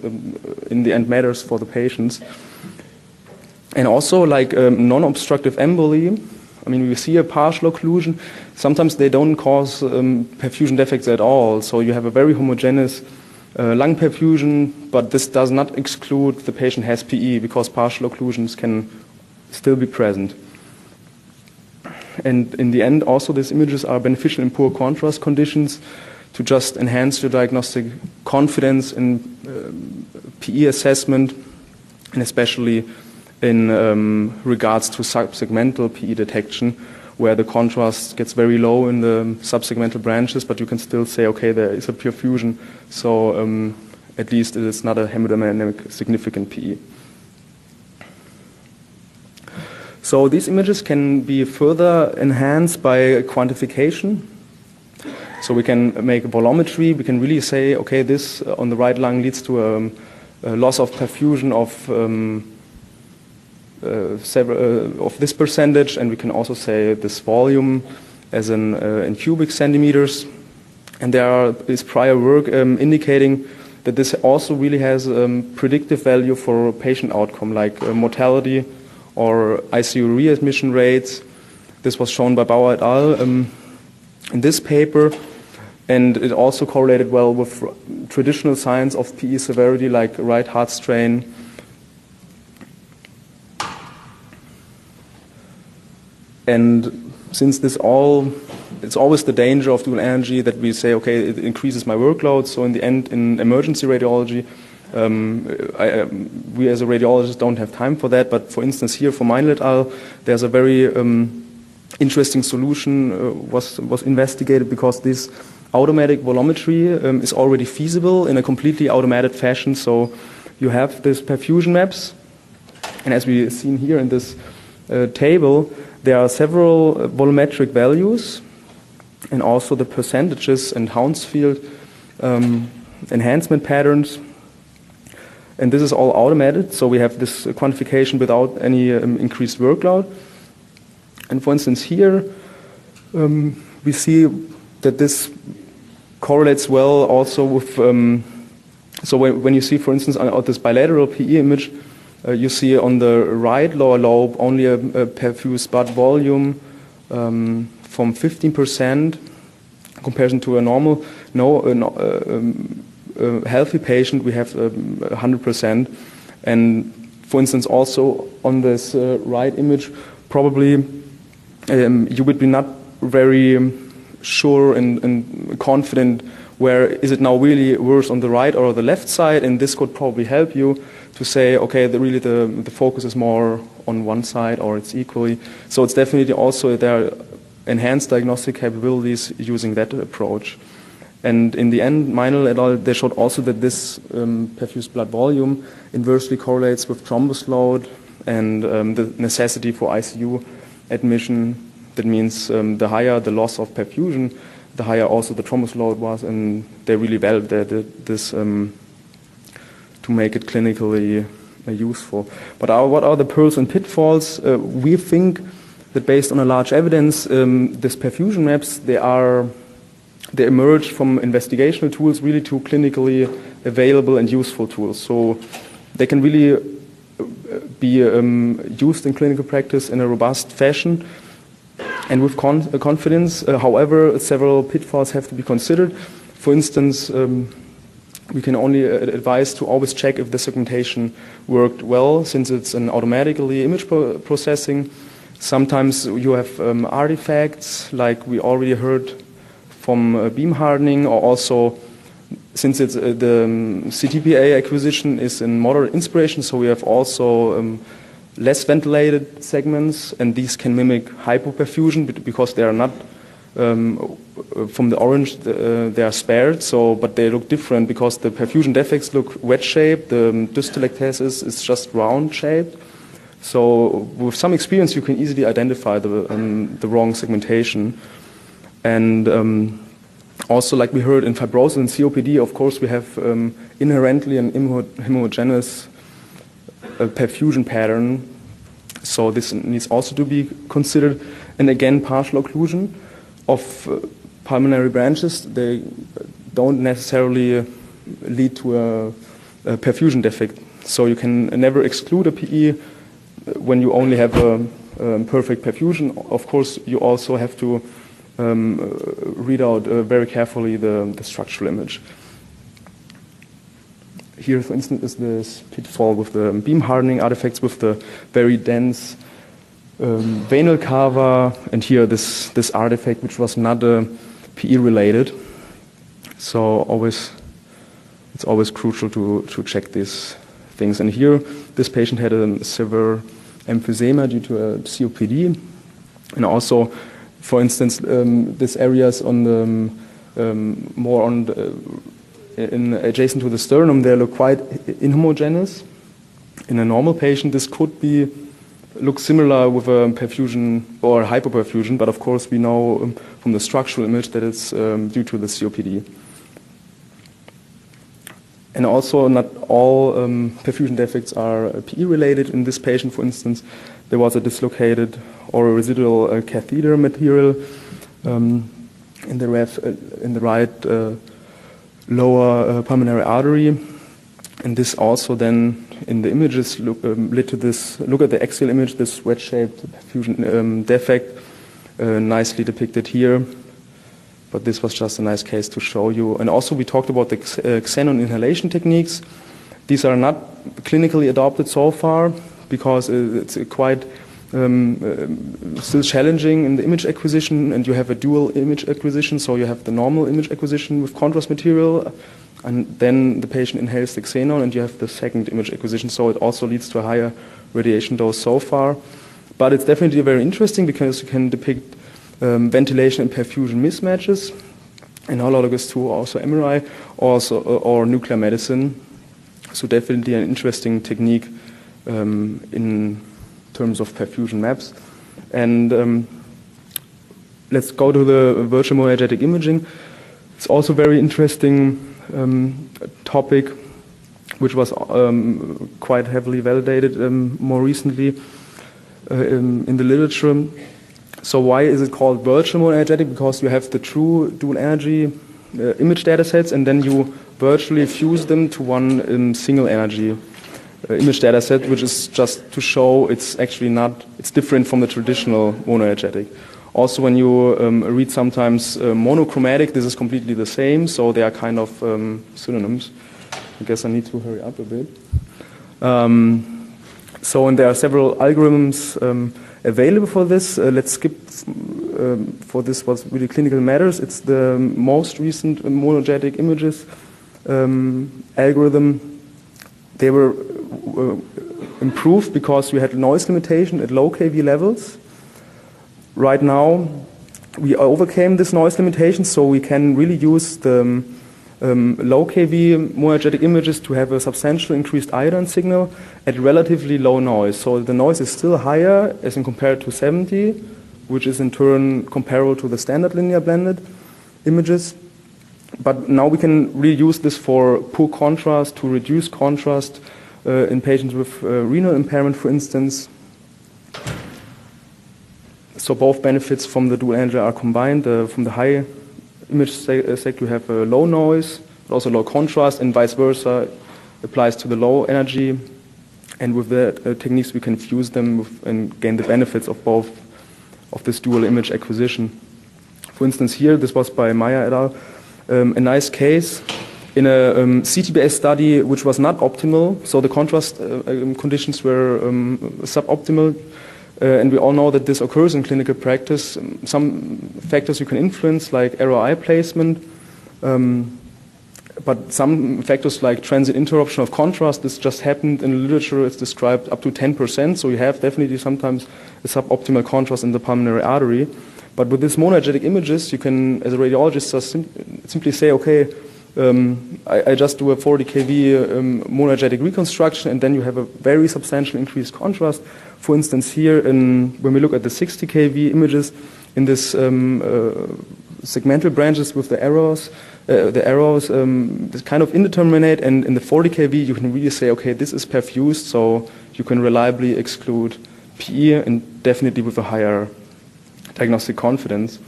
in the end, matters for the patients. And also, like non-obstructive emboli, I mean, we see a partial occlusion. Sometimes they don't cause perfusion defects at all. So you have a very homogeneous lung perfusion, but this does not exclude the patient has PE because partial occlusions can still be present. And in the end, also these images are beneficial in poor contrast conditions to just enhance your diagnostic confidence in PE assessment, and especially in regards to subsegmental PE detection, where the contrast gets very low in the subsegmental branches, but you can still say, okay, there is a perfusion, so at least it is not a hemodynamic significant PE. So these images can be further enhanced by quantification. So we can make a volumetry, we can really say, okay, this on the right lung leads to a loss of perfusion of of this percentage, and we can also say this volume as in cubic centimeters. And there is prior work indicating that this also really has predictive value for patient outcome, like mortality or ICU readmission rates. This was shown by Bauer et al. In this paper, and it also correlated well with traditional signs of PE severity, like right heart strain. And since it's always the danger of dual energy that we say, okay, it increases my workload. So in the end, in emergency radiology, we as a radiologist don't have time for that. But for instance, here for Meinl et al., there's a very interesting solution was investigated, because this automatic volumetry is already feasible in a completely automated fashion. So you have these perfusion maps, and as we've seen here in this table, there are several volumetric values and also the percentages and Hounsfield enhancement patterns. And this is all automated, so we have this quantification without any increased workload. And for instance here, we see that this correlates well also with, so when you see, for instance, on this bilateral PE image, you see on the right lower lobe only a perfused blood volume from 15% in comparison to a normal, healthy patient, we have 100%. And for instance, also on this right image, probably you would be not very sure and confident where is it now really worse on the right or the left side, and this could probably help you to say, okay, really the focus is more on one side or it's equally. So it's definitely also there are enhanced diagnostic capabilities using that approach. And in the end, Meinl et al., they showed also that this perfused blood volume inversely correlates with thrombus load and the necessity for ICU admission. That means the higher the loss of perfusion, the higher also the thrombus load was, and they really validated this to make it clinically useful. But what are the pearls and pitfalls? We think that based on a large evidence, these perfusion maps, they emerge from investigational tools really to clinically available and useful tools. So they can really be used in clinical practice in a robust fashion and with confidence. However, several pitfalls have to be considered. For instance, we can only advise to always check if the segmentation worked well, since it's an automatically image processing. Sometimes you have artifacts, like we already heard from beam hardening, or also since it's the CTPA acquisition is in moderate inspiration, so we have also less ventilated segments, and these can mimic hypoperfusion because they are not from the orange, they are spared. So, but they look different because the perfusion defects look wedge-shaped. The distal ectasis is just round-shaped. So, with some experience, you can easily identify the wrong segmentation. And also, like we heard in fibrosis and COPD, of course, we have inherently an homogeneous perfusion pattern. So this needs also to be considered. And again, partial occlusion of pulmonary branches, they don't necessarily lead to a perfusion defect. So you can never exclude a PE when you only have a perfect perfusion. Of course, you also have to read out very carefully the structural image. Here, for instance, is this pitfall with the beam hardening artifacts with the very dense venal cava, and here this artifact which was not PE related. So it's always crucial to check these things. And here, this patient had a severe emphysema due to a COPD, and also, for instance, these areas on the more on the, adjacent to the sternum, they look quite inhomogeneous. In a normal patient, this could look similar with a perfusion or hypoperfusion, but of course we know from the structural image that it's due to the COPD. And also, not all perfusion defects are PE related. In this patient, for instance, there was a dislocated or a residual catheter material in the right lower pulmonary artery, and this also then in the images led to this. Look at the axial image, this wedge-shaped perfusion defect, nicely depicted here. But this was just a nice case to show you. And also we talked about the xenon inhalation techniques. These are not clinically adopted so far because it's quite still challenging in the image acquisition, and you have a dual image acquisition. So you have the normal image acquisition with contrast material, and then the patient inhales the xenon, and you have the second image acquisition. So it also leads to a higher radiation dose so far. But it's definitely very interesting because you can depict ventilation and perfusion mismatches, and homologous to also MRI, or nuclear medicine. So definitely an interesting technique in terms of perfusion maps. And let's go to the virtual monoenergetic imaging. It's also a very interesting topic, which was quite heavily validated more recently in the literature. So why is it called virtual monoenergetic? Because you have the true dual energy image data sets, and then you virtually fuse them to one single energy image data set, which is just to show it's actually not, it's different from the traditional monoenergetic. Also, when you read sometimes monochromatic, this is completely the same, so they are kind of synonyms. I guess I need to hurry up a bit. So, and there are several algorithms available for this. Let's skip for this what really clinical matters. It's the most recent monogenetic images algorithm. They were improved because we had noise limitation at low kV levels. Right now, we overcame this noise limitation, so we can really use the low kV monoenergetic images to have a substantial increased iodine signal at relatively low noise. So the noise is still higher as in compared to 70, which is in turn comparable to the standard linear blended images. But now we can really use this for poor contrast, to reduce contrast in patients with renal impairment, for instance. So both benefits from the dual energy are combined. From the high image sec you have low noise, but also low contrast, and vice versa applies to the low energy. And with the techniques we can fuse them and gain the benefits of both of this dual image acquisition. For instance, here, this was by Meyer et al., a nice case in a CT-based study which was not optimal, so the contrast conditions were suboptimal, and we all know that this occurs in clinical practice. Some factors you can influence, like arrow eye placement, but some factors like transient interruption of contrast, this just happened in the literature, it's described up to 10%, so you have definitely sometimes a suboptimal contrast in the pulmonary artery. But with these monoenergetic images, you can, as a radiologist, just simply say, okay, I just do a 40 kV monoenergetic reconstruction, and then you have a very substantial increased contrast. For instance, here, when we look at the 60 kV images, in this segmental branches with the arrows, this kind of indeterminate, and in the 40 kV, you can really say, okay, this is perfused, so you can reliably exclude PE, and definitely with a higher diagnostic confidence.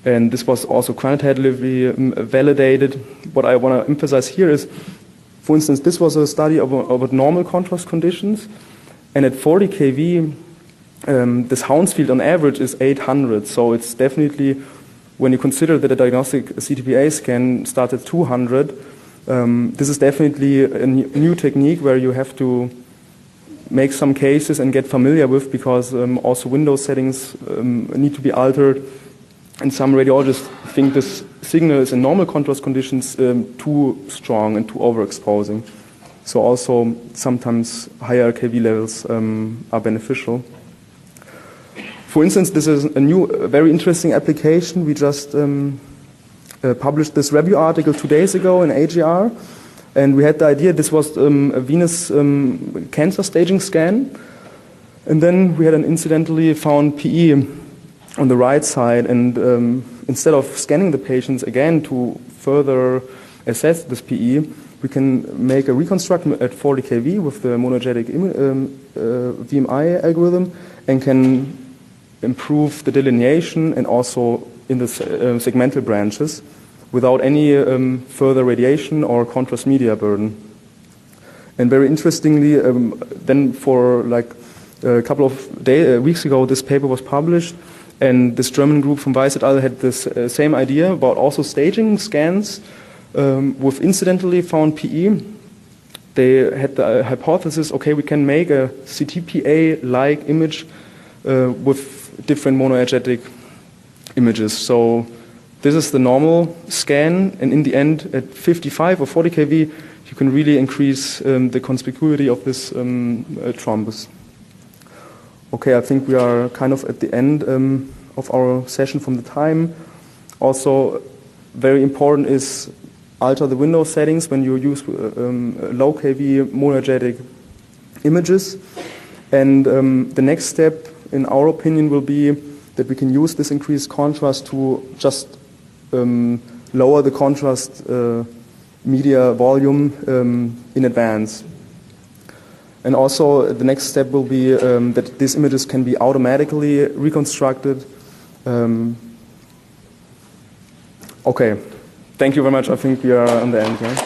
And this was also quantitatively validated. What I want to emphasize here is, for instance, this was a study about normal contrast conditions, and at 40 kV, this Hounsfield on average is 800, so it's definitely, when you consider that a diagnostic CTPA scan starts at 200, this is definitely a new technique where you have to make some cases and get familiar with, because also window settings need to be altered. And some radiologists think this signal is in normal contrast conditions too strong and too overexposing. So also sometimes higher kV levels are beneficial. For instance, this is a new, very interesting application. We just published this review article 2 days ago in AJR. And we had the idea, this was a venous cancer staging scan. And then we had an incidentally found PE on the right side. And instead of scanning the patients again to further assess this PE, we can make a reconstruction at 40 kV with the monoenergetic VMI algorithm, and can improve the delineation and also in the segmental branches without any further radiation or contrast media burden. And very interestingly, then for like a couple of weeks ago, this paper was published, and this German group from Weiss et al. Had this same idea about also staging scans with incidentally found PE. They had the hypothesis, okay, we can make a CTPA-like image with different monoenergetic images. So this is the normal scan, and in the end, at 55 or 40 kV, you can really increase the conspicuity of this thrombus. Okay, I think we are kind of at the end of our session from the time. Also, very important is alter the window settings when you use low kV monoenergetic images. And the next step, in our opinion, will be that we can use this increased contrast to just lower the contrast media volume in advance. And also the next step will be that these images can be automatically reconstructed. Okay, thank you very much. I think we are on the end here.